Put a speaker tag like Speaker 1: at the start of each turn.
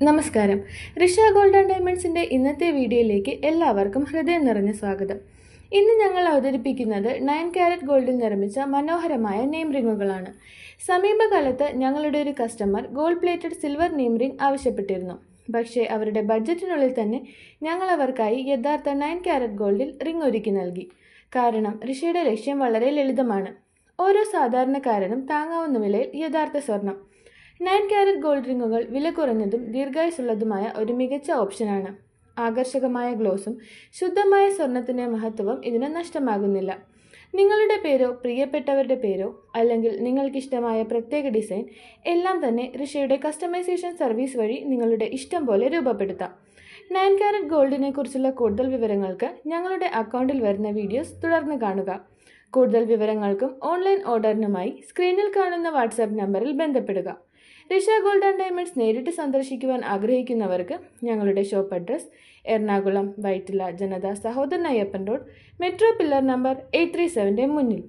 Speaker 1: നമസ്കാരം. Risha gold and ഡയമണ്ട്സിൻ്റെ ഇന്നത്തെ വീഡിയോയിലേക്ക് എല്ലാവർക്കും ഹൃദയം നിറഞ്ഞ സ്വാഗതം. ഇന്ന് ഞങ്ങൾ അവതരിപ്പിക്കുന്നത് 9 കാരറ്റ് ഗോൾഡിൽ നിർമ്മിച്ച മനോഹരമായ നെയിം റിങ്ങുകളാണ്. സമീപകാലത്ത് ഞങ്ങളുടെ ഒരു customer gold plated silver name ring ആവശ്യപ്പെട്ടിരുന്നു. പക്ഷേ അവരുടെ ബഡ്ജറ്റിനുള്ളിൽ തന്നെ ഞങ്ങൾ അവർക്കായി യഥാർത്ഥ 9 കാരറ്റ് ഗോൾഡിൽ റിംഗ് ഒരുക്കി നൽകി. കാരണം ഋഷയുടെ ലക്ഷ്യം വളരെ ലളിതമാണ്. ഓരോ സാധാരണക്കാരനും താങ്ങാവുന്ന വിലയിൽ യഥാർത്ഥ സ്വർണം. 9 കാരറ്റ് ഗോൾഡ് റിങ്ങുകൾ വില കുറഞ്ഞതും ദീർഘായുസുള്ളതുമായ ഒരു മികച്ച ഓപ്ഷനാണ്. ആകർഷകമായ ഗ്ലോസും ശുദ്ധമായ സ്വർണത്തിൻ്റെ മഹത്വവും ഇതിന് നഷ്ടമാകുന്നില്ല. നിങ്ങളുടെ പേരോ പ്രിയപ്പെട്ടവരുടെ പേരോ അല്ലെങ്കിൽ നിങ്ങൾക്കിഷ്ടമായ പ്രത്യേക ഡിസൈൻ എല്ലാം തന്നെ ഋഷയുടെ കസ്റ്റമൈസേഷൻ സർവീസ് വഴി നിങ്ങളുടെ ഇഷ്ടം പോലെ രൂപപ്പെടുത്താം. 9 കാരറ്റ് ഗോൾഡിനെ കുറിച്ചുള്ള കൂടുതൽ വിവരങ്ങൾക്ക് ഞങ്ങളുടെ അക്കൗണ്ടിൽ വരുന്ന വീഡിയോസ് തുടർന്ന് കാണുക. കൂടുതൽ വിവരങ്ങൾക്കും ഓൺലൈൻ ഓർഡറിനുമായി സ്ക്രീനിൽ കാണുന്ന വാട്സാപ്പ് നമ്പറിൽ ബന്ധപ്പെടുക. ഋഷ ഗോൾഡ് ആൻഡ് ഡയമണ്ട്സ് നേരിട്ട് സന്ദർശിക്കുവാൻ ആഗ്രഹിക്കുന്നവർക്ക് ഞങ്ങളുടെ ഷോപ്പ് അഡ്രസ് എറണാകുളം വൈറ്റില ജനത Sahodaran Ayyappan road, metro pillar number 837 മുന്നിൽ.